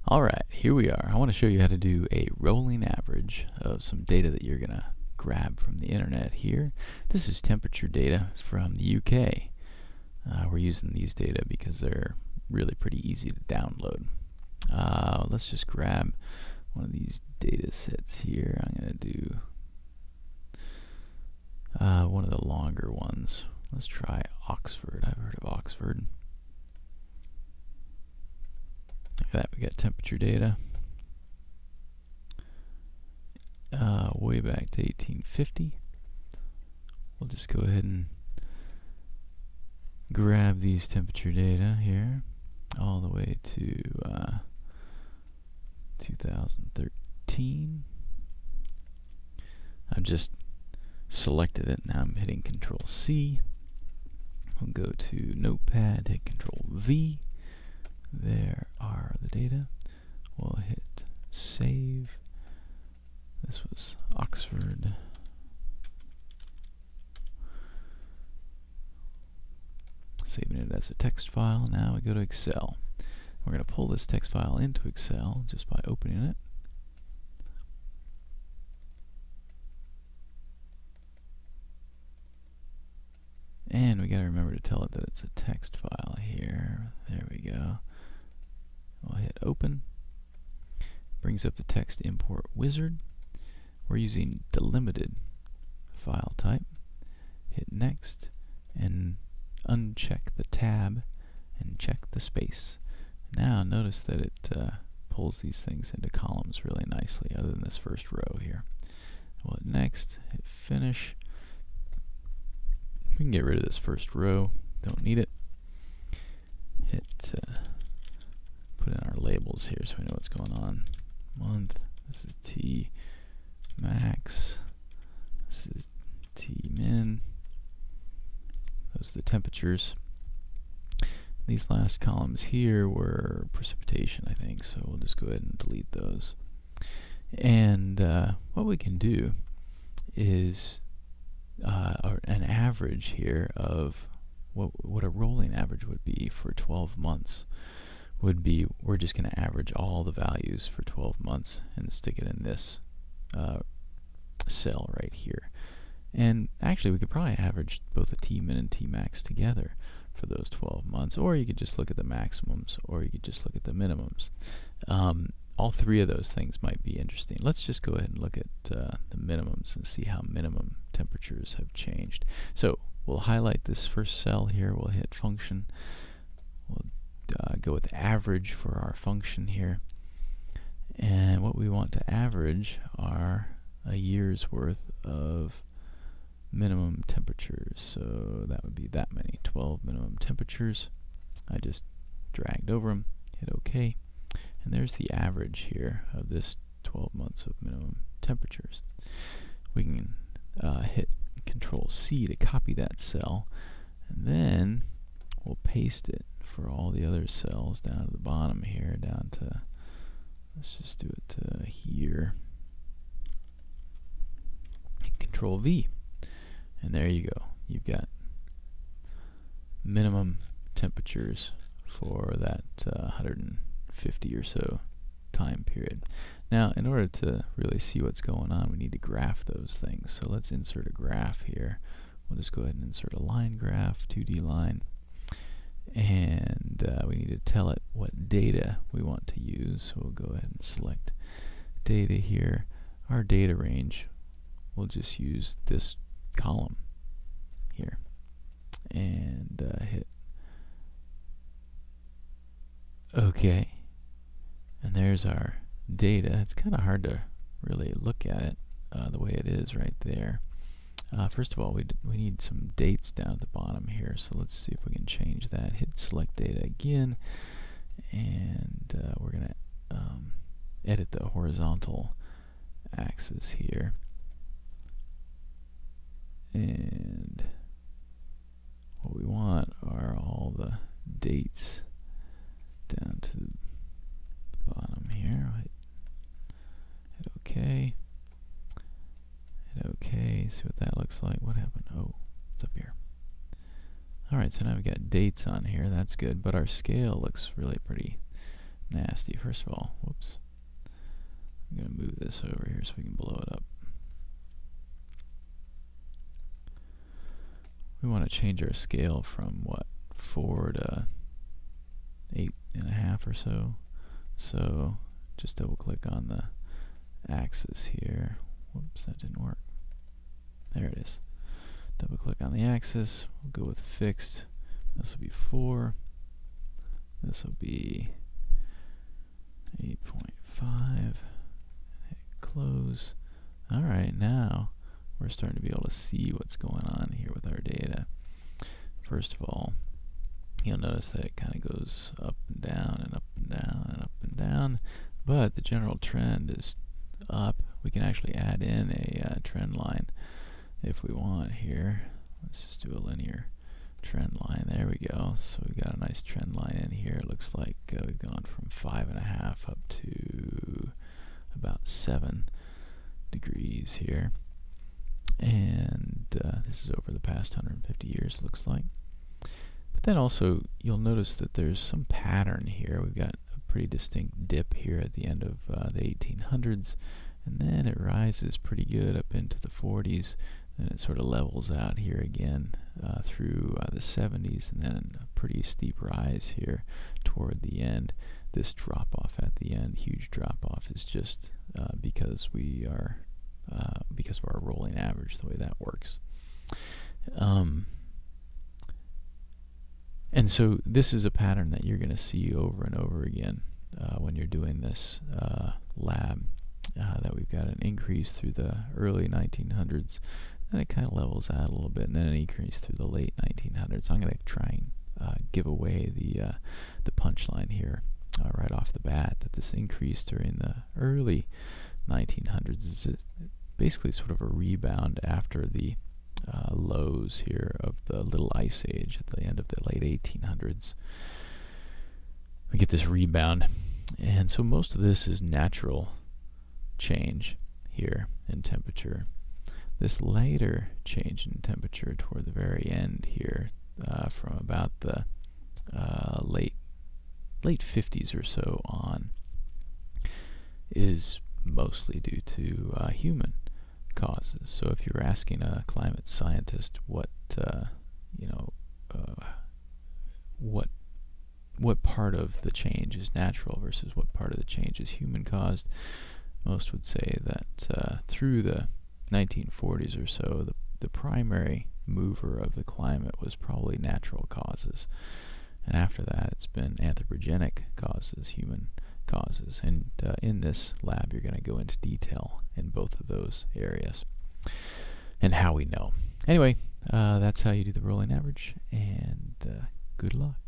Alright, here we are. I want to show you how to do a rolling average of some data that you're going to grab from the internet here. This is temperature data from the UK. We're using these data because they're really pretty easy to download. Let's just grab one of these data sets here. I'm going to do one of the longer ones. Let's try Oxford. I've heard of Oxford. Like that, we got temperature data way back to 1850. We'll just go ahead and grab these temperature data here all the way to 2013. I've just selected it. Now I'm hitting Control C. We'll go to Notepad, hit Control V. There are the data. We'll hit Save. This was Oxford. Saving it as a text file. Now we go to Excel. We're going to pull this text file into Excel just by opening it. And we got to remember to tell it that it's a text file here. There we go. We'll hit Open. Brings up the text import wizard. We're using delimited file type. Hit Next and uncheck the tab and check the space. Now notice that it pulls these things into columns really nicely, other than this first row here. We'll hit Next, hit Finish. We can get rid of this first row, don't need it. Hit put in our labels here so we know what's going on. Month, this is T max, this is T min. Those are the temperatures. These last columns here were precipitation, I think, so we'll just go ahead and delete those. And what we can do is an average here of what a rolling average would be for 12 months would be. We're just going to average all the values for 12 months and stick it in this cell right here. And actually we could probably average both the T-min and T-max together for those 12 months, or you could just look at the maximums, or you could just look at the minimums. All three of those things might be interesting. Let's just go ahead and look at the minimums and see how minimum temperatures have changed. So we'll highlight this first cell here, we'll hit function, we'll go with average for our function here, and what we want to average are a year's worth of minimum temperatures. So that would be that many, 12 minimum temperatures. I just dragged over them, hit OK, and there's the average here of this 12 months of minimum temperatures. We can hit Control C to copy that cell, and then we'll paste it for all the other cells down to the bottom here, down to, let's just do it to here. Hit Control V, and there you go. You've got minimum temperatures for that 150 or so time period. Now, in order to really see what's going on, we need to graph those things. So let's insert a graph here. We'll just go ahead and insert a line graph, 2D line, and we need to tell it what data we want to use. So we'll go ahead and select data here. Our data range, we'll just use this column here, and hit OK. And there's our data. It's kind of hard to really look at it the way it is right there. First of all, we need some dates down at the bottom here, so let's see if we can change that. Hit select data again, and we're going to edit the horizontal axis here. And what we want are all the dates down to the bottom here. Hit OK. Hit OK. See what that looks like. What happened? Oh, it's up here. Alright, so now we've got dates on here. That's good. But our scale looks really pretty nasty. First of all, whoops. I'm going to move this over here so we can blow it up. We want to change our scale from, what, 4 to 8.5 or so. So just double click on the axis here. Whoops, that didn't work. There it is. Double click on the axis. We'll go with fixed. This will be 4. This will be 8.5. Hit close. Alright, now we're starting to be able to see what's going on here with our data. First of all, you'll notice that it kind of goes up and down and up and down and up and down, but the general trend is up. We can actually add in a trend line if we want here. Let's just do a linear trend line. There we go. So we've got a nice trend line in here. It looks like we've gone from 5.5 up to about 7 degrees here. And this is over the past 150 years, looks like. But then also, you'll notice that there's some pattern here. We've got a pretty distinct dip here at the end of the 1800s, and then it rises pretty good up into the 40s, and it sort of levels out here again through the 70s, and then a pretty steep rise here toward the end. This drop-off at the end, huge drop-off, is just because we are because of our rolling average, the way that works. And so this is a pattern that you're going to see over and over again when you're doing this lab, that we've got an increase through the early 1900s, then it kind of levels out a little bit, and then an increase through the late 1900s. I'm going to try and give away the punchline here right off the bat, that this increase during the early 1900s is basically sort of a rebound after the lows here of the Little Ice Age at the end of the late 1800s. We get this rebound, and so most of this is natural change here in temperature. This later change in temperature toward the very end here, from about the late 50s or so on, is mostly due to human causes. So if you're asking a climate scientist what part of the change is natural versus what part of the change is human caused, most would say that through the 1940s or so, the primary mover of the climate was probably natural causes, and after that it's been anthropogenic causes, human causes. And in this lab you're going to go into detail in both of those areas and how we know. Anyway, that's how you do the rolling average, and good luck.